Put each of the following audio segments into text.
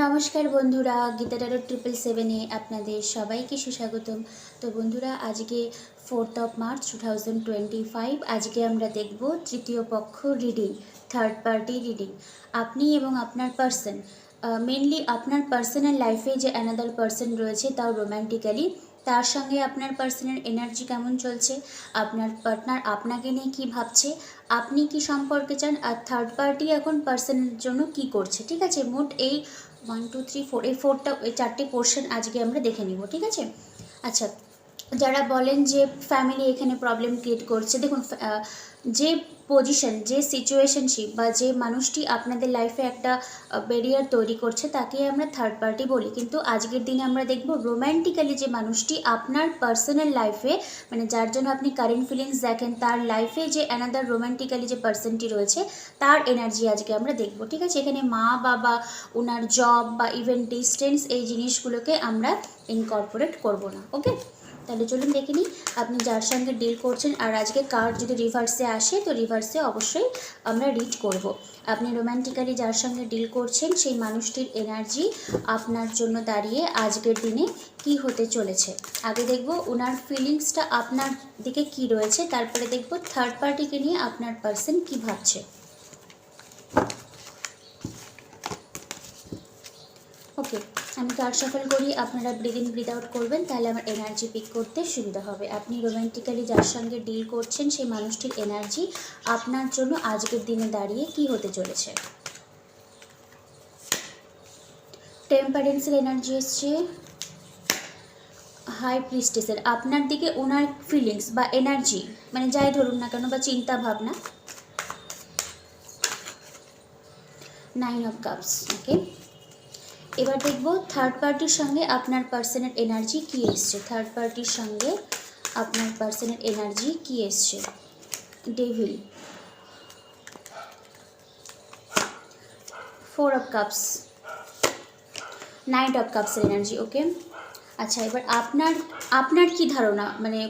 নমস্কার বন্ধুরা, গীতা টারো 777-এ আপনাদের সবাইকে সুস্বাগতম। তো বন্ধুরা, আজকে 4 মার্চ 2025। আজকে আমরা দেখব তৃতীয় পক্ষ রিডিং, থার্ড পার্টি রিডিং। আপনি এবং আপনার পার্সন, মেনলি আপনার পার্সোনাল লাইফে যে অ্যানাদার পার্সন রয়েছে, তাও রোম্যান্টিক্যালি, তার সঙ্গে আপনার পার্সনের এনার্জি কেমন চলছে, আপনার পার্টনার আপনাকে নিয়ে কী ভাবছে, আপনি কি সম্পর্কে চান, আর থার্ড পার্টি এখন পার্সনের জন্য কি করছে। ঠিক আছে, মোট এই 1 2 3 4 এই চারটে পোর্শন আজকে আমরা দেখে নিব। ঠিক আছে। আচ্ছা, যারা বলেন যে ফ্যামিলি এখানে প্রবলেম ক্রিয়েট করছে, দেখুন যে পজিশন, যে সিচুয়েশনশিপ বা যে মানুষটি আপনাদের লাইফে একটা ব্যারিয়ার তৈরি করছে, তাকে আমরা থার্ড পার্টি বলি। কিন্তু আজকের দিনে আমরা দেখব রোম্যান্টিক্যালি যে মানুষটি আপনার পার্সোনাল লাইফে, মানে যার জন্য আপনি কারেন্ট ফিলিংস দেখেন, তার লাইফে যে অ্যানাদার রোম্যান্টিক্যালি যে পার্সনটি রয়েছে, তার এনার্জি আজকে আমরা দেখব। ঠিক আছে, এখানে মা বাবা, ওনার জব বা ইভেন ডিস্টেন্স, এই জিনিসগুলোকে আমরা ইনকর্পোরেট করব না। ওকে, তাহলে চলুন দেখে নিই আপনি যার সঙ্গে ডিল করছেন। আর আজকে কার্ড যদি রিভার্সে আসে, তো রিভার্সে অবশ্যই আমরা রিড করব। আপনি রোম্যান্টিক্যালি যার সঙ্গে ডিল করছেন, সেই মানুষটির এনার্জি আপনার জন্য দাঁড়িয়ে আজকের দিনে কি হতে চলেছে। আগে দেখব ওনার ফিলিংসটা আপনার দিকে কি রয়েছে, তারপরে দেখব থার্ড পার্টিকে নিয়ে আপনার পার্সন কি ভাবছে। ওকে, আমি কার্ড শাফল করি, আপনারা ব্রিদ ইন ব্রিদ আউট করবেন, তাহলে আমার এনার্জি পিক করতে সুবিধা হবে। আপনি রোম্যান্টিক্যালি যার সঙ্গে ডিল করছেন, সেই মানুষটির এনার্জি আপনার জন্য আজকের দিনে দাঁড়িয়ে কি হতে চলেছে। টেম্পারেন্সের এনার্জি এসছে, হাই প্রিস্টেসের, আপনার দিকে ওনার ফিলিংস বা এনার্জি, মানে যাই ধরুন না কেন, বা চিন্তা ভাবনা। 9 অফ কাপস। ওকে, এবার দেখব থার্ড পার্টির সঙ্গে আপনার পার্সনের এনার্জি কি এসছে। থার্ড পার্টির সঙ্গে আপনার পার্সনের এনার্জি কি এসছে। ডেভিল, 4 অফ কাপস, 9 অফ কাপসের এনার্জি। ওকে, আচ্ছা, এবার আপনার কি ধারণা, মানে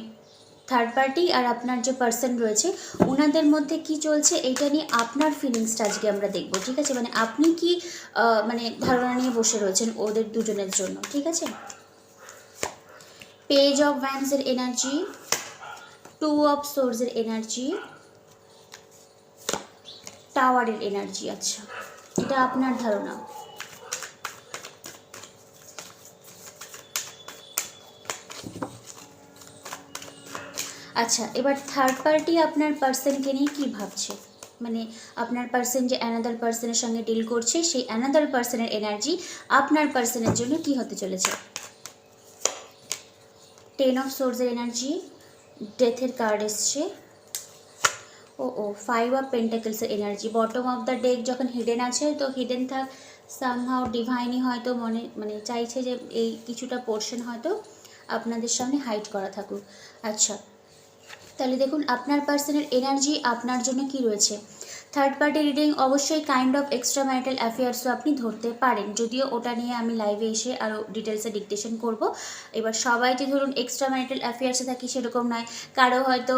থার্ড পার্টি আর আপনার যে পার্সন রয়েছে, ওনাদের মধ্যে কি চলছে, এইটা নিয়ে আপনার ফিলিংসটা আজকে আমরা দেখব। ঠিক আছে, মানে আপনি কি মানে ধারণা নিয়ে বসে রয়েছেন ওদের দুজনের জন্য। ঠিক আছে, পেজ অফ ভ্যান্সের এনার্জি, 2 অফ সোর্সের এনার্জি, টাওয়ারের এনার্জি। আচ্ছা, এটা আপনার ধারণা। আচ্ছা, এবার থার্ড পার্টি আপনার পার্সনকে নিয়ে কী ভাবছে, মানে আপনার পার্সন যে অ্যানাদার পার্সনের সঙ্গে ডিল করছে, সেই অ্যানাদার পার্সনের এনার্জি আপনার পার্সনের জন্য কি হতে চলেছে। 10 অফ সোর্সের এনার্জি, ডেথের কার্ড এসছে, ও 5 অফ পেন্টাকেলসের energy. Bottom of the deck যখন হিডেন আছে, তো হিডেন থাক সামহাও ডিভাইনই হয়তো মানে চাইছে যে এই কিছুটা পোর্শন হয়তো আপনাদের সামনে হাইড করা থাকুক। আচ্ছা, তাহলে দেখুন আপনার পার্সনের এনার্জি আপনার জন্য কি রয়েছে। থার্ড পার্টি রিডিং অবশ্যই কাইন্ড অফ এক্সট্রা ম্যারিটাল অ্যাফেয়ার্সও আপনি ধরতে পারেন, যদিও ওটা নিয়ে আমি লাইভে এসে আরও ডিটেলসে ডিকটেশন করব। এবার সবাই যে ধরুন এক্সট্রা ম্যারিটাল অ্যাফেয়ার্সে থাকি সেরকম নয়, কারো হয়তো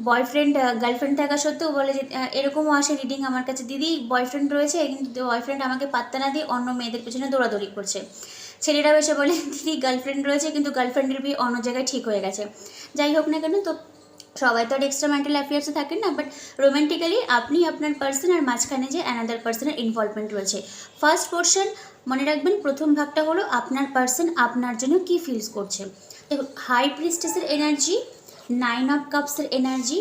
বয়ফ্রেন্ড গার্লফ্রেন্ড থাকা সত্ত্বেও বলে যে এরকমও আসে রিডিং আমার কাছে, দিদি বয়ফ্রেন্ড রয়েছে কিন্তু বয়ফ্রেন্ড আমাকে পাত্তা না দিয়ে অন্য মেয়েদের পেছনে দৌড়াদৌড়ি করছে। ছেলেরাও এসে বলে দিদি গার্লফ্রেন্ড রয়েছে কিন্তু গার্লফ্রেন্ডের বিয়ে অন্য জায়গায় ঠিক হয়ে গেছে। যাই হোক না কেন, তো সবাই তো আর এক্সট্রা মেন্টাল অ্যাফেয়ার্সে থাকেন না, বাট রোম্যান্টিক্যালি আপনি আপনার পার্সন আর মাঝখানে যে অ্যানাদার পার্সনের ইনভলভমেন্ট রয়েছে। ফার্স্ট পোর্শন মনে রাখবেন, প্রথম ভাগটা হলো আপনার পার্সন আপনার জন্য কী ফিলস করছে। দেখুন, হাই প্রিস্টেসের এনার্জি, 9 অফ কাপসের এনার্জি,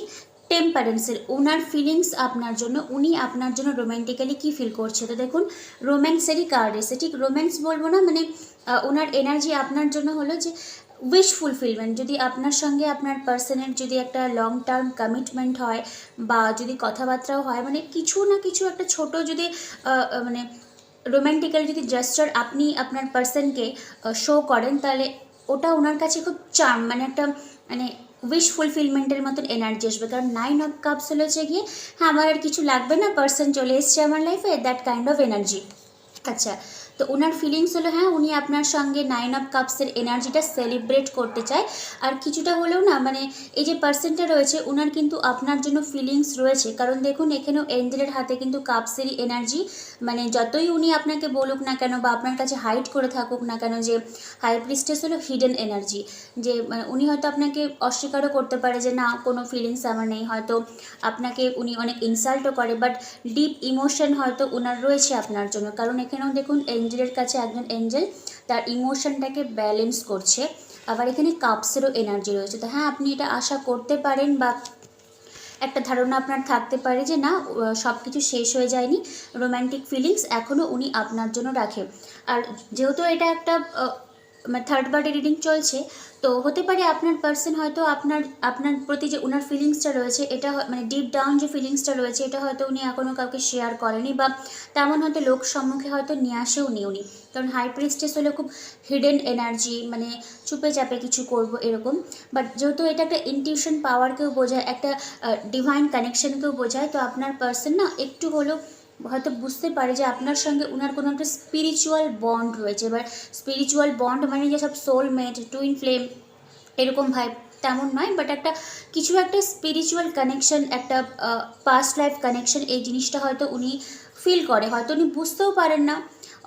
টেম্পারেন্সের, ওনার ফিলিংস আপনার জন্য, উনি আপনার জন্য রোম্যান্টিক্যালি কী ফিল করছে। তো দেখুন রোম্যান্সেরই কার্ড এসে, ঠিক রোম্যান্স বলবো না, মানে ওনার এনার্জি আপনার জন্য হলো যে উইশ ফুলফিলমেন্ট। যদি আপনার সঙ্গে আপনার পার্সনের যদি একটা লং টার্ম কমিটমেন্ট হয়, বা যদি কথাবার্তাও হয়, মানে কিছু না কিছু একটা ছোট যদি মানে রোম্যান্টিক্যাল যদি জেস্চার আপনি আপনার পার্সনকে শো করেন, তাহলে ওটা ওনার কাছে খুব চার্ম, মানে একটা মানে উইশ ফুলফিলমেন্টের মতন এনার্জি আসবে। কারণ 9 অফ কাপস হচ্ছে গিয়ে হ্যাঁ আমার আর কিছু লাগবে না, পার্সন চলে এসছে আমার লাইফে, দ্যাট কাইন্ড অফ এনার্জি। আচ্ছা, তো ওনার ফিলিংস হলো হ্যাঁ উনি আপনার সঙ্গে 9 অফ কাপসের এনার্জিটা সেলিব্রেট করতে চায়। আর কিছুটা হলেও না মানে এই যে পার্সনটা রয়েছে ওনার কিন্তু আপনার জন্য ফিলিংস রয়েছে, কারণ দেখুন এখানেও এঞ্জেলের হাতে কিন্তু কাপসেরই এনার্জি। মানে যতই উনি আপনাকে বলুক না কেন বা আপনার কাছে হাইড করে থাকুক না কেন যে হাই প্রিস্টেস হলো হিডেন এনার্জি, যে মানে উনি হয়তো আপনাকে অস্বীকারও করতে পারে যে না কোনো ফিলিংস আমার নেই, হয়তো আপনাকে উনি অনেক ইনসাল্টও করে, বাট ডিপ ইমোশন হয়তো ওনার রয়েছে আপনার জন্য। কারণ এখানেও দেখুন এঞ্জেলের কাছে একজন এঞ্জেল তার ইমোশনটাকে ব্যালেন্স করছে, আবার এখানে কাপসেরও এনার্জি রয়েছে। তো হ্যাঁ আপনি এটা আশা করতে পারেন বা একটা ধারণা আপনার থাকতে পারে যে না সব কিছু শেষ হয়ে যায়নি, রোম্যান্টিক ফিলিংস এখনও উনি আপনার জন্য রাখে। আর যেহেতু এটা একটা থার্ড পার্টি রিডিং চলছে, তো হতে পারে আপনার পার্সন হয়তো আপনার প্রতি যে ওনার ফিলিংসটা রয়েছে এটা মানে ডিপ ডাউন যে ফিলিংসটা রয়েছে এটা হয়তো উনি এখনও কাউকে শেয়ার করেনি বা তেমন হয়তো লোক সম্মুখে হয়তো নিয়ে আসেও নি উনি। কারণ হাই প্রিস্টেস হলে খুব হিডেন এনার্জি, মানে চুপে চাপে কিছু করব এরকম। বাট যেহেতু এটা একটা ইনটিউশন পাওয়ারকেও বোঝায়, একটা ডিভাইন কানেকশনকেও বোঝায়, তো আপনার পার্সন না একটু হলেও হয়তো বুঝতে পারে যে আপনার সঙ্গে ওনার কোনো একটা স্পিরিচুয়াল বন্ড রয়েছে। এবার স্পিরিচুয়াল বন্ড মানে যে সব সোলমেট টুইন ফ্লেম এরকম ভাই তেমন নয়, বাট একটা কিছু একটা স্পিরিচুয়াল কানেকশন, একটা পাস্ট লাইফ কানেকশন, এই জিনিসটা হয়তো উনি ফিল করে, হয়তো উনি বুঝতেও পারেন না।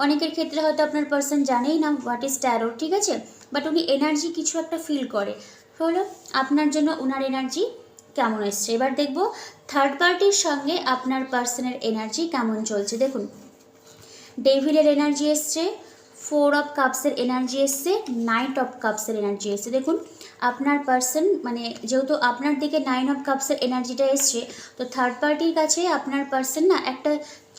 অনেকের ক্ষেত্রে হয়তো আপনার পার্সন জানেই না হোয়াট ইজ ট্যারো, ঠিক আছে, বাট উনি এনার্জি কিছু একটা ফিল করে। হলো আপনার জন্য ওনার এনার্জি কেমন এসছে। এবার দেখব থার্ড পার্টির সঙ্গে আপনার পার্সনের এনার্জি কেমন চলছে। দেখুন ডেভিলের এনার্জি এসছে, 4 অফ কাপসের এনার্জি এসছে, নাইট অফ কাপসের এনার্জি এসছে। দেখুন আপনার পার্সন মানে যেহেতু আপনার দিকে 9 অফ কাপসের এনার্জিটা এসছে, তো থার্ড পার্টির কাছে আপনার পার্সন না একটা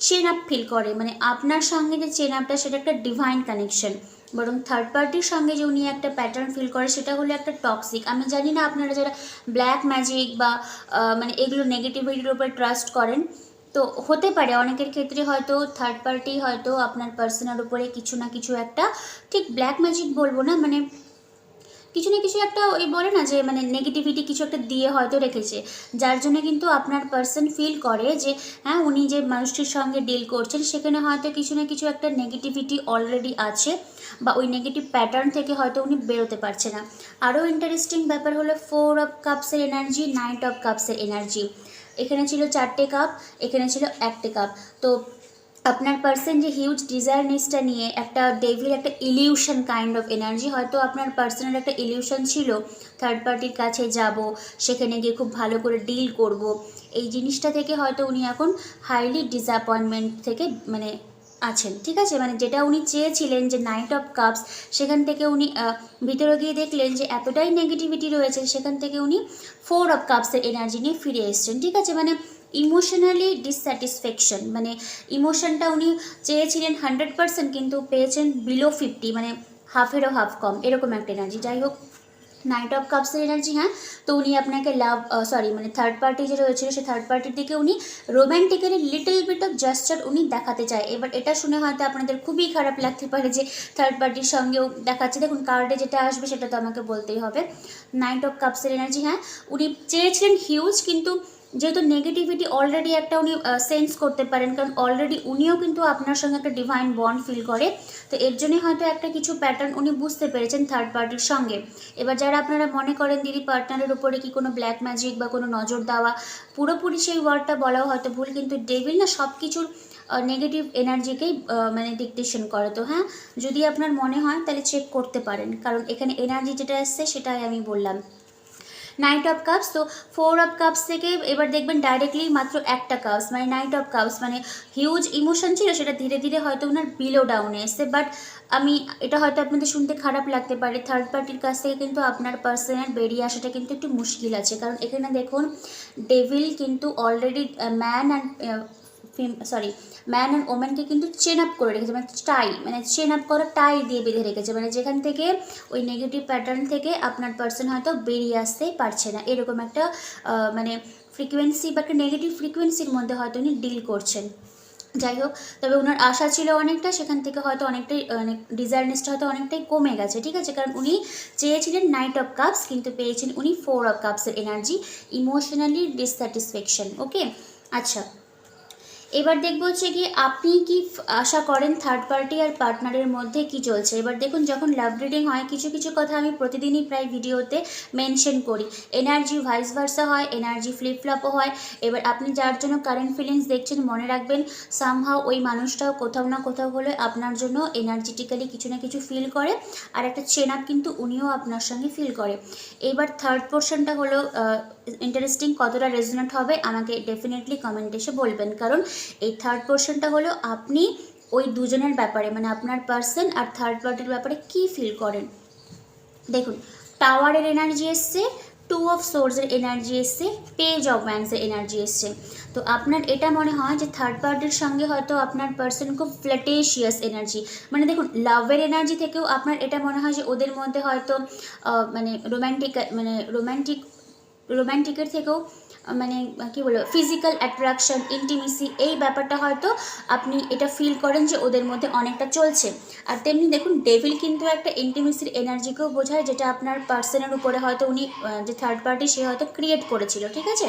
চেন আপ ফিল করে, মানে আপনার সঙ্গে যে চেন আপটা সেটা একটা ডিভাইন কানেকশন। বরং থার্ড পার্টির সঙ্গে যে উনি একটা প্যাটার্ন ফিল করে সেটা হলো একটা টক্সিক। আমি জানি না আপনারা যারা ব্ল্যাক ম্যাজিক বা মানে এগুলো নেগেটিভিটির উপর ট্রাস্ট করেন, তো হতে পারে অনেকের ক্ষেত্রে হয়তো থার্ড পার্টি হয়তো আপনার পার্সনের উপরে কিছু না কিছু একটা, ঠিক ব্ল্যাক ম্যাজিক বলবো না, মানে কিছু না কিছু একটা ওই বলে না যে মানে নেগেটিভিটি কিছু একটা দিয়ে হয়তো রেখেছে, যার জন্য কিন্তু আপনার পার্সন ফিল করে যে হ্যাঁ উনি যে মানুষটির সঙ্গে ডিল করছেন সেখানে হয়তো কিছু না কিছু একটা নেগেটিভিটি অলরেডি আছে, বা ওই নেগেটিভ প্যাটার্ন থেকে হয়তো উনি বেরোতে পারছে না। আরও ইন্টারেস্টিং ব্যাপার হলো 4 অফ কাপসের এনার্জি, 9 অফ কাপসের এনার্জি। এখানে ছিল 4টে কাপ, এখানে ছিল 1টে কাপ। তো আপনার পার্সন যে হিউজ ডিজায়ারনেসটা নিয়ে একটা ডেভিল একটা ইলিউশন কাইন্ড অফ এনার্জি, হয়তো আপনার পার্সনের একটা ইলিউশন ছিল থার্ড পার্টির কাছে যাব, সেখানে গিয়ে খুব ভালো করে ডিল করব, এই জিনিসটা থেকে হয়তো উনি এখন হাইলি ডিসঅ্যাপয়েন্টমেন্ট থেকে মানে আছেন, ঠিক আছে, মানে যেটা উনি চেয়েছিলেন যে নাইট অফ কাপস, সেখান থেকে উনি ভিতরে গিয়ে দেখলেন যে এতটাই নেগেটিভিটি রয়েছে, সেখান থেকে উনি 4 অফ কাপসের এনার্জি নিয়ে ফিরে এসছেন, ঠিক আছে, মানে ইমোশনালি ডিসস্যাটিসফ্যাকশন, মানে ইমোশনটা উনি চেয়েছিলেন 100% কিন্তু পেয়েছেন বিলো 50, মানে হাফেরও হাফ কম এরকম একটা এনার্জি। যাই হোক নাইট অফ কাপসের এনার্জি, হ্যাঁ, তো উনি আপনাকে মানে থার্ড পার্টি যে রয়েছিল সেই থার্ড পার্টির দিকে উনি romantically little bit of gesture উনি দেখাতে চায়। এবার এটা শুনে হয়তো আপনাদের খুবই খারাপ লাগতে পারে যে থার্ড পার্টির সঙ্গেও দেখাচ্ছে। দেখুন কার্ডে যেটা আসবে সেটা তো আমাকে বলতেই হবে। নাইট অফ কাপসের এনার্জি, হ্যাঁ, উনি চেয়েছিলেন হিউজ, কিন্তু যেহেতু নেগেটিভিটি অলরেডি একটা উনি সেন্স করতে পারেন, কারণ অলরেডি উনিও কিন্তু আপনার সঙ্গে একটা ডিভাইন বন্ড ফিল করে, তো এর জন্যই হয়তো একটা কিছু প্যাটার্ন উনি বুঝতে পেরেছেন থার্ড পার্টির সঙ্গে। এবার যারা আপনারা মনে করেন দিদি পার্টনারের উপরে কি কোনো ব্ল্যাক ম্যাজিক বা কোনো নজর দেওয়া, পুরোপুরি সেই ওয়ার্ডটা বলাও হয়তো ভুল, কিন্তু ডেভিল না সব কিছুর নেগেটিভ এনার্জিকেই মানে ডিকটেশন করে। তো হ্যাঁ যদি আপনার মনে হয় তাহলে চেক করতে পারেন, কারণ এখানে এনার্জি যেটা আসছে সেটাই আমি বললাম। নাইট অফ কাপস, তো 4 অফ কাপস থেকে এবার দেখবেন ডাইরেক্টলি মাত্র একটা কাপস, মানে নাইট অফ কাপস, মানে হিউজ ইমোশন ছিল সেটা ধীরে ধীরে হয়তো ওনার বিলো ডাউনে এসছে। বাট আমি এটা হয়তো আপনাদের শুনতে খারাপ লাগতে পারে, থার্ড পার্টির কাছ থেকে কিন্তু আপনার পার্সনের বেরিয়ে আসাটা কিন্তু একটু মুশকিল আছে, কারণ এখানে দেখুন ডেভিল কিন্তু অলরেডি ম্যান অ্যান্ড ওম্যানকে কিন্তু চেন আপ করে রেখেছে, মানে চেন আপ করা টাই দিয়ে বেঁধে রেখেছে, মানে যেখান থেকে ওই নেগেটিভ প্যাটার্ন থেকে আপনার পার্সন হয়তো বেরিয়ে আসতে পারছে না, এরকম একটা মানে ফ্রিকোয়েন্সি বা একটা নেগেটিভ ফ্রিকোয়েন্সির মধ্যে হয়তো উনি ডিল করছেন। যাই হোক, তবে ওনার আশা ছিল অনেকটা, সেখান থেকে হয়তো অনেকটাই ডিজায়ারনেসটা হয়তো অনেকটাই কমে গেছে, ঠিক আছে, কারণ উনি চেয়েছিলেন নাইট অফ কাপস কিন্তু পেয়েছেন উনি 4 অফ কাপসের এনার্জি, ইমোশনালি ডিসস্যাটিসফ্যাকশন। ওকে, আচ্ছা এবার দেখবো হচ্ছে কি আপনি কি আশা করেন থার্ড পার্টি আর পার্টনারের মধ্যে কি চলছে। এবার দেখুন, যখন লাভ রিডিং হয় কিছু কিছু কথা আমি প্রতিদিনই প্রায় ভিডিওতে মেনশন করি। এনার্জি ভাইস ভার্সা হয়, এনার্জি ফ্লিপ ফ্লপও হয়। এবার আপনি যার জন্য কারেন্ট ফিলিংস দেখছেন, মনে রাখবেন সামহাও ওই মানুষটাও কোথাও না কোথাও হলে আপনার জন্য এনার্জেটিক্যালি কিছু না কিছু ফিল করে, আর একটা চেন আপ কিন্তু উনিও আপনার সঙ্গে ফিল করে। এবার থার্ড পোর্শনটা হলো ইন্টারেস্টিং, কতটা রেজোনেট হবে আমাকে ডেফিনেটলি কমেন্ট এসে বলবেন, কারণ এই থার্ড পোর্শনটা হলো আপনি ওই দুজনের ব্যাপারে, মানে আপনার পার্সন আর থার্ড পার্টির ব্যাপারে কি ফিল করেন। দেখুন, টাওয়ারের এনার্জি এসছে, টু অফ সোর্সের এনার্জি এসছে, পেজ অফ ওয়ান্সের এনার্জি এসছে। তো আপনার এটা মনে হয় যে থার্ড পার্টির সঙ্গে হয়তো আপনার পার্সন খুব ফ্ল্যাটেশিয়াস এনার্জি, মানে দেখুন লাভের এনার্জি থেকেও আপনার এটা মনে হয় যে ওদের মধ্যে হয়তো মানে রোম্যান্টিকের থেকেও মানে কী বলবো ফিজিক্যাল অ্যাট্রাকশন, ইন্টিমেসি, এই ব্যাপারটা হয়তো আপনি এটা ফিল করেন যে ওদের মধ্যে অনেকটা চলছে। আর তেমনি দেখুন, ডেভিল কিন্তু একটা ইন্টিমেসির এনার্জিকেও বোঝায়, যেটা আপনার পার্সনের উপরে হয়তো উনি যে থার্ড পার্টি সে হয়তো ক্রিয়েট করেছিল, ঠিক আছে।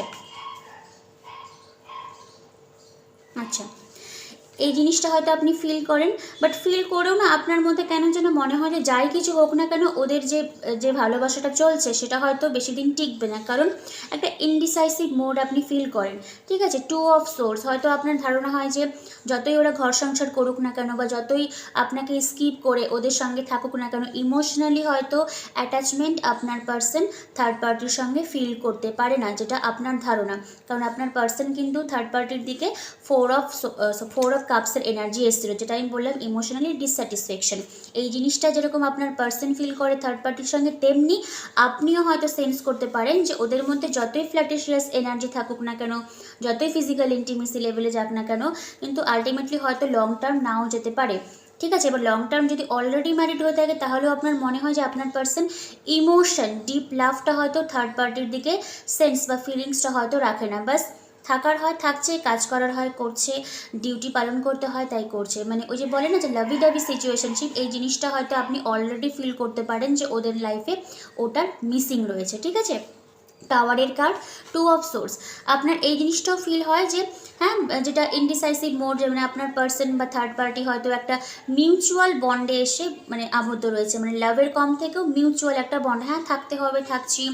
আচ্ছা, এই জিনিসটা হয়তো আপনি ফিল করেন, বাট ফিল করেও না আপনার মধ্যে কেন যেন মনে হয় যে যাই কিছু হোক না কেন ওদের যে যে ভালোবাসাটা চলছে সেটা হয়তো বেশি দিন টিকবে না, কারণ একটা ইনডিসাইসিভ মোড আপনি ফিল করেন, ঠিক আছে। টু অফ সোর্স, হয়তো আপনার ধারণা হয় যে যতই ওরা ঘর সংসার করুক না কেন বা যতই আপনাকে স্কিপ করে ওদের সঙ্গে থাকুক না কেন, ইমোশনালি হয়তো অ্যাটাচমেন্ট আপনার পার্সন থার্ড পার্টির সঙ্গে ফিল করতে পারে না, যেটা আপনার ধারণা। কারণ আপনার পার্সন কিন্তু থার্ড পার্টির দিকে ফোর অফ কাপসের এনার্জি এসেছিলো, যেটা আমি বললাম ইমোশনালি ডিসস্যাটিসফ্যাকশন। এই জিনিসটা যেরকম আপনার পার্সন ফিল করে থার্ড পার্টির সঙ্গে, তেমনি আপনিও হয়তো সেন্স করতে পারেন যে ওদের মধ্যে যতই ফ্ল্যাটেশিয়াস এনার্জি থাকুক না কেন, যতই ফিজিক্যাল ইন্টিমেসি লেভেলে যাক না কেন, কিন্তু আলটিমেটলি হয়তো লং টার্ম নাও যেতে পারে, ঠিক আছে। এবার লং টার্ম যদি অলরেডি ম্যারিড হয়ে থাকে তাহলেও আপনার মনে হয় যে আপনার পার্সন ইমোশন, ডিপ লাভটা হয়তো থার্ড পার্টির দিকে সেন্স বা ফিলিংসটা হয়তো রাখে না, বাস থাকার হয় থাকছে, কাজ করার হয় করছে, ডিউটি পালন করতে হয় তাই করছে, মানে ওই যে বলে না যে লাভি ডাভি সিচুয়েশনশিপ, এই জিনিসটা হয়তো আপনি অলরেডি ফিল করতে পারেন যে ওদের লাইফে ওটার মিসিং রয়েছে, ঠিক আছে। টাওয়ারের কার্ড, টু অফ সোর্স, আপনার এই জিনিসটাও ফিল হয় যে হ্যাঁ, যেটা ইনডিসাইসিভ মোড, মানে আপনার পার্সন বা থার্ড পার্টি হয়তো একটা মিউচুয়াল বন্ডে এসে মানে আবদ্ধ রয়েছে, মানে লাভের কম থেকেও মিউচুয়াল একটা বন্ড, হ্যাঁ থাকতে হবে থাকছি,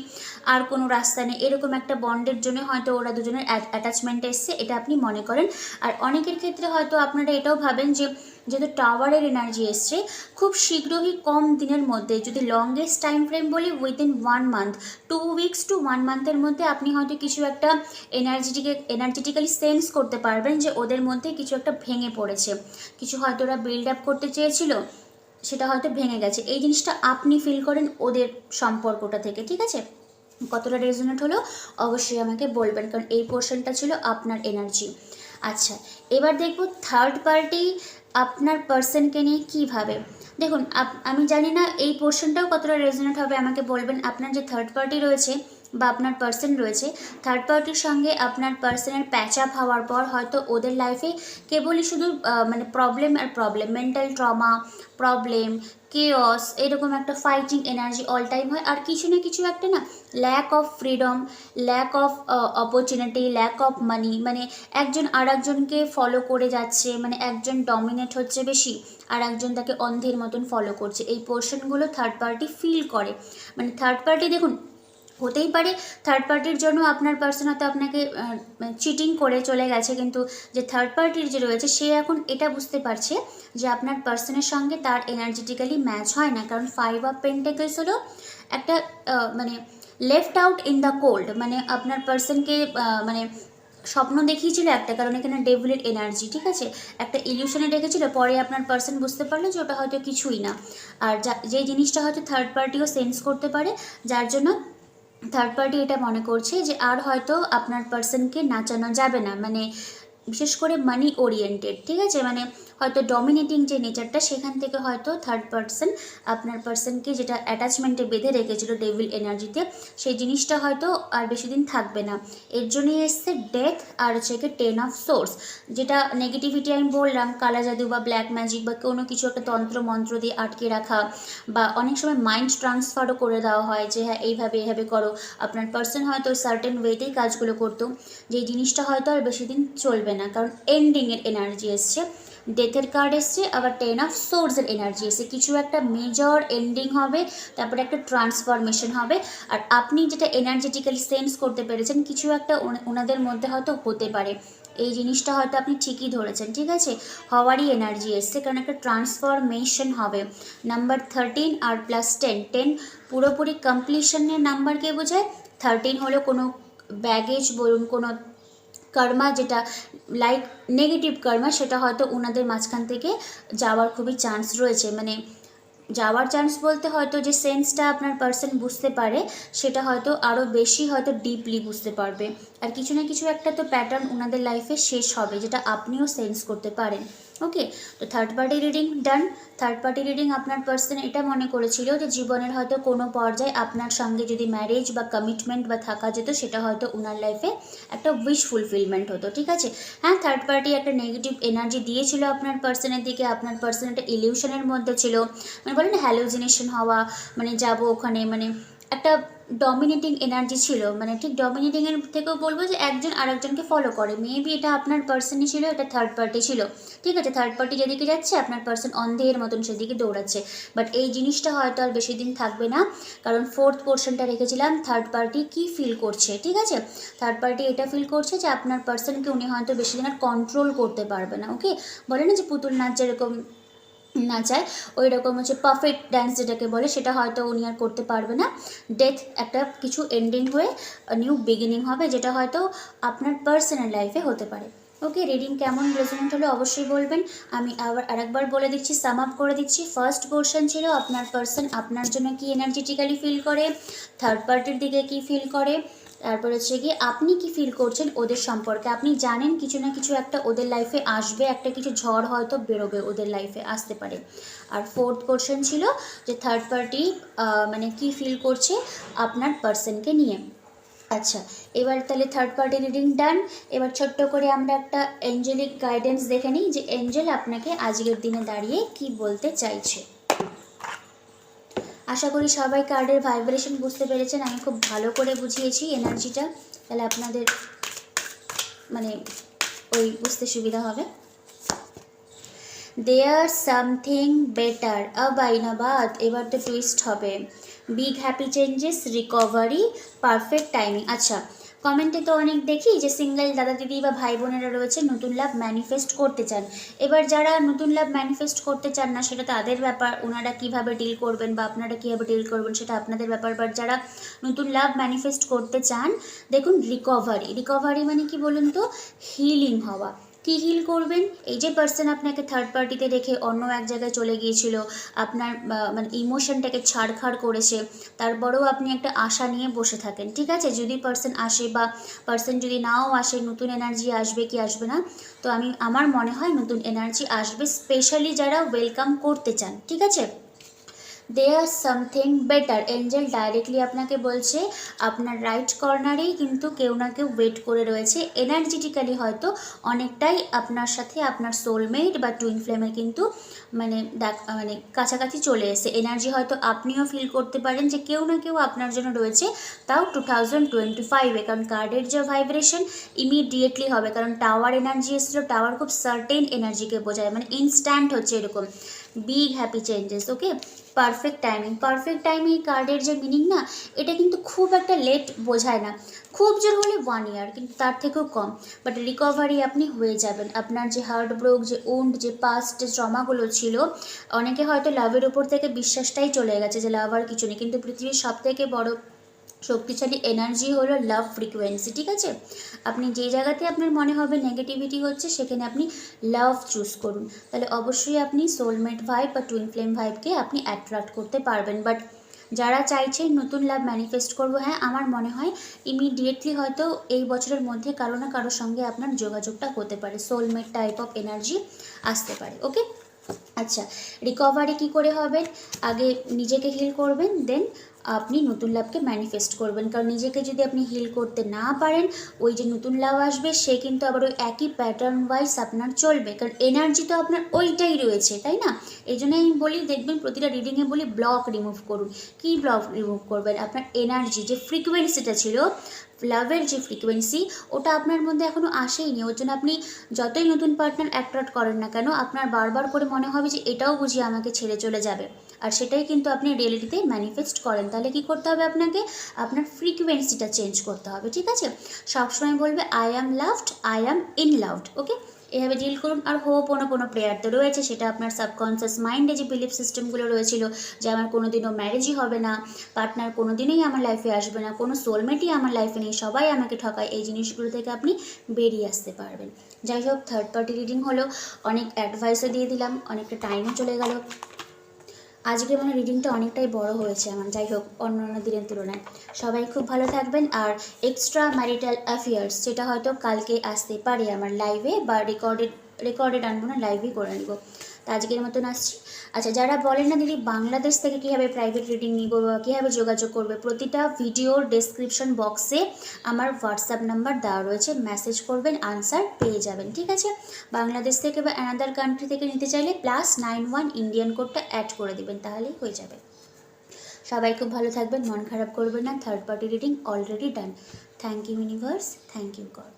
আর কোনো রাস্তা নেই, এরকম একটা বন্ডের জন্য হয়তো ওরা দুজনের অ্যাটাচমেন্টে এসছে, এটা আপনি মনে করেন। আর অনেকের ক্ষেত্রে হয়তো আপনারা এটাও ভাবেন যে যেহেতু টাওয়ারের এনার্জি এসছে, খুব শীঘ্রই কম দিনের মধ্যে, যদি লংগেস্ট টাইম ফ্রেম বলি উইদিন 1 মান্থ, 2 উইকস টু 1 মান্থের মধ্যে আপনি হয়তো কিছু একটা এনার্জেটিক্যালি সেন্স করতে পারবেন যে ওদের মধ্যে কিছু একটা ভেঙে পড়েছে, কিছু হয়তো ওরা বিল্ড আপ করতে চেয়েছিল, সেটা হয়তো ভেঙে গেছে। এই জিনিসটা আপনি ফিল করেন ওদের সম্পর্কটা থেকে, ঠিক আছে। কতটা রেজোনেট হলো অবশ্যই আমাকে বলবেন, কারণ এই পোর্শনটা ছিল আপনার এনার্জি। আচ্ছা, এবার দেখব থার্ড পার্টি আপনার পার্সনকে নিয়ে কী ভাবে। দেখুন, আমি জানি না এই পোর্শনটাও কতটা রেজোনেট হবে, আমাকে বলবেন। আপনার যে থার্ড পার্টি রয়েছে বা আপনার পার্সন রয়েছে, থার্ড পার্টির সঙ্গে আপনার পার্সনের প্যাচ আপ হওয়ার পর হয়তো ওদের লাইফে কেবলই শুধু মানে প্রবলেম আর problem, mental trauma, problem, chaos, এরকম একটা ফাইটিং এনার্জি অল টাইম হয়, আর কিছু না কিছু একটা না lack of freedom, lack of opportunity, lack of money, মানে একজন আর একজনকে ফলো করে যাচ্ছে, মানে একজন ডমিনেট হচ্ছে বেশি আর একজন তাকে অন্ধের মতন ফলো করছে, এই পোর্শনগুলো থার্ড পার্টি ফিল করে। মানে থার্ড পার্টি দেখুন, হতেই পারে থার্ড পার্টির জন্য আপনার পার্সন হয়তো আপনাকে চিটিং করে চলে গেছে, কিন্তু যে থার্ড পার্টির যে রয়েছে সে এখন এটা বুঝতে পারছে যে আপনার পার্সনের সঙ্গে তার এনার্জেটিক্যালি ম্যাচ হয় না, কারণ 5 অফ পেন্টাকলস হলো একটা মানে left out in the cold, মানে আপনার পার্সনকে মানে স্বপ্ন দেখিয়েছিল একটা, কারণ এখানে ডেভিলের এনার্জি, ঠিক আছে, একটা ইলিউশনে রেখেছিল, পরে আপনার পার্সন বুঝতে পারলো যে ওটা হয়তো কিছুই না, আর যে জিনিসটা হয়তো থার্ড পার্টিও সেন্স করতে পারে, যার জন্য থার্ড পার্টি এটা মনে করছে যে আর হয়তো আপনার পার্সনকে নাচানো যাবে না, মানে বিশেষ করে মানি ওরিয়েন্টেড, ঠিক আছে, মানে হয়তো ডমিনেটিং যে নেচারটা সেখান থেকে হয়তো থার্ড পার্সন আপনার পার্সনকে যেটা অ্যাটাচমেন্টে বেঁধে রেখেছিল ডেভিল এনার্জিতে, সেই জিনিসটা হয়তো আর বেশি দিন থাকবে না। এর জন্যই এসছে ডেথ আর হচ্ছে কি 10 অফ সোর্স, যেটা নেগেটিভিটি আমি বললাম, কালা জাদু বা ব্ল্যাক ম্যাজিক বা কোনো কিছু একটা তন্ত্র মন্ত্র দিয়ে আটকে রাখা, বা অনেক সময় মাইন্ড ট্রান্সফারও করে দেওয়া হয় যে হ্যাঁ এইভাবে এইভাবে করো। আপনার পার্সন হয়তো সার্টেন ওয়েতেই কাজগুলো করতো, যে জিনিসটা হয়তো আর বেশি দিন চলবে না, কারণ এন্ডিংয়ের এনার্জি এসছে, ডেথের কার্ড এসছে, আবার 10 অফ সোর্সের এনার্জি এসছে। কিছু একটা মেজর এন্ডিং হবে, তারপরে একটা ট্রান্সফরমেশন হবে, আর আপনি যেটা এনার্জেটিক্যালি সেন্স করতে পেরেছেন কিছু একটা ওনাদের মধ্যে হয়তো হতে পারে। এই জিনিসটা হয়তো আপনি ঠিকই ধরেছেন, ঠিক আছে, হওয়ারই এনার্জি এসছে, কারণ একটা ট্রান্সফরমেশন হবে। নাম্বার 13 আর +10, 10 পুরোপুরি কমপ্লিশনের নাম্বারকে বোঝায়, 13 হলো কোনো ব্যাগেজ বলুন, কোনো কর্মা যেটা লাইক নেগেটিভ কর্মা, সেটা হয়তো ওনাদের মাঝখান থেকে যাওয়ার খুবই চান্স রয়েছে। মানে যাওয়ার চান্স বলতে হয়তো যে সেন্সটা আপনার পার্সন বুঝতে পারে সেটা হয়তো আরও বেশি হয়তো ডিপলি বুঝতে পারবে, আর কিছু না কিছু একটা তো প্যাটার্ন ওনাদের লাইফে শেষ হবে যেটা আপনিও সেন্স করতে পারেন। ওকে, তো থার্ড পার্টি রিডিং ডান। থার্ড পার্টি রিডিং আপনার পার্সন এটা মনে করেছিল যে জীবনের হয়তো কোনো পর্যায়ে আপনার সঙ্গে যদি ম্যারেজ বা কমিটমেন্ট বা থাকা যেত, সেটা হয়তো ওনার লাইফে একটা উইশ ফুলফিলমেন্ট হতো, ঠিক আছে। হ্যাঁ, থার্ড পার্টি একটা নেগেটিভ এনার্জি দিয়েছিল আপনার পার্সনের দিকে, আপনার পার্সন একটা ইলিউশনের মধ্যে ছিল, মানে বলেন হ্যালোজিনেশন হওয়া, মানে যাব ওখানে, মানে একটা ডমিনেটিং এনার্জি ছিল, মানে ঠিক ডমিনেটিংয়ের থেকেও বলবো যে একজন আরেকজনকে ফলো করে, মেবি এটা আপনার পার্সনই ছিল, এটা থার্ড পার্টি ছিল, ঠিক আছে। থার্ড পার্টি যেদিকে যাচ্ছে আপনার পার্সন অন্ধের মতন সেদিকে দৌড়াচ্ছে, বাট এই জিনিসটা হয়তো আর বেশি দিন থাকবে না, কারণ ফোর্থ পোর্শনটা রেখেছিলাম থার্ড পার্টি কি ফিল করছে, ঠিক আছে। থার্ড পার্টি এটা ফিল করছে যে আপনার পার্সনকে উনি হয়তো বেশি দিন আর কন্ট্রোল করতে পারবে না। ওকে, বলে না যে পুতুল নাচ যেরকম নাচায়, ওই রকম হচ্ছে পারফেক্ট ড্যান্স যেটাকে বলে, সেটা হয়তো উনি আর করতে পারবে না। ডেথ একটা কিছু এন্ডিং হয়ে নিউ বিগিনিং হবে, যেটা হয়তো আপনার পার্সোনাল লাইফে হতে পারে। ওকে, রিডিং কেমন রেজোনেট হলো অবশ্যই বলবেন। আমি আবার আরেকবার বলে দিচ্ছি, সাম আপ করে দিচ্ছি। ফার্স্ট পোর্শন ছিল আপনার পার্সন আপনার জন্য কি এনার্জেটিক্যালি ফিল করে, থার্ড পার্টির দিকে কি ফিল করে, তারপর হচ্ছে গিয়ে আপনি কি ফিল করছেন ওদের সম্পর্কে। আপনি জানেন কিছু না কিছু একটা ওদের লাইফে আসবে, একটা কিছু ঝড় হয়তো বেরোবে, ওদের লাইফে আসতে পারে। আর ফোর্থ কোশ্চেন ছিল যে থার্ড পার্টি মানে কি ফিল করছে আপনার পার্সনকে নিয়ে। আচ্ছা, এবার তাহলে থার্ড পার্টি রিডিং ডান। এবার ছোট্ট করে আমরা একটা এঞ্জেলিক গাইডেন্স দেখে নিই যে এঞ্জেল আপনাকে আজকের দিনে দাঁড়িয়ে কি বলতে চাইছে। আশা করি সবাই কার্ডের ভাইব্রেশন বুঝতে পেরেছেন, আমি খুব ভালো করে বুঝিয়েছি এনার্জিটা, তাহলে আপনাদের মানে ওই বুঝতে সুবিধা হবে। দেয়ার সামথিং বেটার আবাইনাবাদ, এবার তো টুইস্ট হবে। Big happy changes, recovery, perfect timing. আচ্ছা, কমেন্টে তো অনেক দেখি যে সিঙ্গেল দাদা দিদি বা ভাই বোনেরা রয়েছে নতুন লাভ ম্যানিফেস্ট করতে চান। এবার যারা নতুন লাভ ম্যানিফেস্ট করতে চান না সেটা তাদের ব্যাপার, ওনারা কীভাবে ডিল করবেন বা আপনারা কীভাবে ডিল করবেন সেটা আপনাদের ব্যাপার। বাট যারা নতুন লাভ ম্যানিফেস্ট করতে চান, দেখুন রিকভারি, রিকভারি মানে কি বলুন তো, হিলিং হওয়া। কী হিল করবেন, এই যে পার্সন আপনাকে থার্ড পার্টিতে রেখে অন্য এক জায়গায় চলে গিয়েছিল, আপনার মানে ইমোশনটাকে ছাড়খাড় করেছে, তারপরেও আপনি একটা আশা নিয়ে বসে থাকেন, ঠিক আছে। যদি পার্সন আসে বা পার্সন যদি নাও আসে, নতুন এনার্জি আসবে কি আসবে না, তো আমার মনে হয় নতুন এনার্জি আসবে, স্পেশালি যারা ওয়েলকাম করতে চান, ঠিক আছে। There something better, angel directly আপনাকে বলছে আপনার রাইট কর্নারেই কিন্তু কেউ না কেউ ওয়েট করে রয়েছে, এনার্জেটিক্যালি হয়তো অনেকটাই আপনার সাথে আপনার সোলমেট বা টুইন ফ্লেমের কিন্তু মানে মানে কাছাকাছি চলে এসে এনার্জি হয়তো আপনিও ফিল করতে পারেন যে কেউ না কেউ আপনার জন্য রয়েছে, তাও 2025-এ, কারণ কার্ডের যে ভাইব্রেশন ইমিডিয়েটলি হবে, কারণ টাওয়ার এনার্জি এসেছিলো, টাওয়ার খুব সার্টেন এনার্জিকে বোঝায়, মানে ইনস্ট্যান্ট হচ্ছে এরকম। বিগ হ্যাপি চেঞ্জেস, ওকে। পারফেক্ট টাইমিং, পারফেক্ট টাইমিং কার্ডের যে মিনিং না, এটা কিন্তু খুব একটা লেট বোঝায় না, খুব জোর হলে 1 ইয়ার, কিন্তু তার থেকেও কম, বাট রিকভারি আপনি হয়ে যাবেন। আপনার যে হার্ট ব্রোক, যে উন্ড, যে পাস্ট যে ট্রমাগুলো ছিল, অনেকে হয়তো লাভের উপর থেকে বিশ্বাসটাই চলে গেছে যে লাভ আর কিছু নেই, কিন্তু পৃথিবীর সবথেকে বড় শক্তিশালী এনার্জি হলো লাভ ফ্রিকোয়েন্সি, ঠিক আছে। আপনি যে জায়গাতে আপনার মনে হবে নেগেটিভিটি হচ্ছে, সেখানে আপনি লাভ চুজ করুন, তাহলে অবশ্যই আপনি সোলমেট ভাইব বা টুইন ফ্লেম ভাইবকে আপনি অ্যাট্রাক্ট করতে পারবেন। বাট যারা চাইছেন নতুন লাভ ম্যানিফেস্ট করবো, হ্যাঁ আমার মনে হয় ইমিডিয়েটলি হয়তো এই বছরের মধ্যে কারো না কারোর সঙ্গে আপনার যোগাযোগটা হতে পারে, সোলমেট টাইপ অফ এনার্জি আসতে পারে। ওকে, আচ্ছা রিকভারি কী করে হবে? আগে নিজেকে হিল করবেন, দেন আপনি নতুন লাভকে ম্যানিফেস্ট করবেন। কারণ নিজেকে যদি আপনি হিল করতে না পারেন, ওই যে নতুন লাভ আসবে সে কিন্তু আবার ওই একই প্যাটার্ন ওয়াইজ আপনার চলবে, কারণ এনার্জি তো আপনার ওইটাই রয়েছে, তাই না? এই জন্যই আমি বলি, দেখবেন প্রতিটা রিডিংয়ে বলি ব্লক রিমুভ করুন। কী ব্লক রিমুভ করবেন? আপনার এনার্জি যে ফ্রিকোয়েন্সিটা ছিল, লাভের যে ফ্রিকোয়েন্সি, ওটা আপনার মধ্যে এখনও আসেইনি। ওর জন্য আপনি যতই নতুন পার্টনার অ্যাট্রাক্ট করেন না কেন, আপনার বারবার করে মনে হবে যে এটাও বুঝি আমাকে ছেড়ে চলে যাবে, আর সেটাই কিন্তু আপনি রিয়েলিটিতে ম্যানিফেস্ট করেন। তাহলে কি করতে হবে আপনাকে? আপনার ফ্রিকোয়েন্সিটা চেঞ্জ করতে হবে, ঠিক আছে? সবসময় বলবে I am loved, I am in loved. Okay, এভাবে ডিল করুন। আর কোনো প্রেয়ার তো রয়েছে, সেটা আপনার সাবকনসিয়াস মাইন্ডে যে বিলিফ সিস্টেমগুলো রয়েছিল যে আমার কোনো দিনও ম্যারেজই হবে না, পার্টনার কোনো দিনই আমার লাইফে আসবে না, কোনো সোলমেটই আমার লাইফে নেই, সবাই আমাকে ঠকায়, এই জিনিসগুলো থেকে আপনি বেরিয়ে আসতে পারবেন। যাই হোক, থার্ড পার্টি রিডিং হলো, অনেক অ্যাডভাইসও দিয়ে দিলাম, অনেকটা টাইমও চলে গেল। আজকে মানে রিডিংটা অনেকটাই বড় হয়েছে আমার। যাই হোক, অন্য দিনের তুলনায় সবাই খুব ভালো থাকবেন। আর এক্সট্রা ম্যারিটাল অ্যাফেয়ার্স যেটা হয়তো কালকে আসতে পারে আমার লাইভে, বা রেকর্ডেড আনবো না, লাইভেই করে নিব। তা আজকের মতন আসছি। আচ্ছা, যারা বলেন না দিদি বাংলাদেশ থেকে কীভাবে প্রাইভেট রিডিং নিব বা কীভাবে যোগাযোগ করবে, প্রতিটা ভিডিওর ডেসক্রিপশন বক্সে আমার হোয়াটসঅ্যাপ নাম্বার দেওয়া রয়েছে, মেসেজ করবেন, আনসার পেয়ে যাবেন, ঠিক আছে? বাংলাদেশ থেকে বা অ্যানাদার কান্ট্রি থেকে নিতে চাইলে +91 ইন্ডিয়ান কোডটা অ্যাড করে দেবেন, তাহলেই হয়ে যাবে। সবাই খুব ভালো থাকবেন, মন খারাপ করবেন না। Third party reading already done. Thank you universe, thank you god.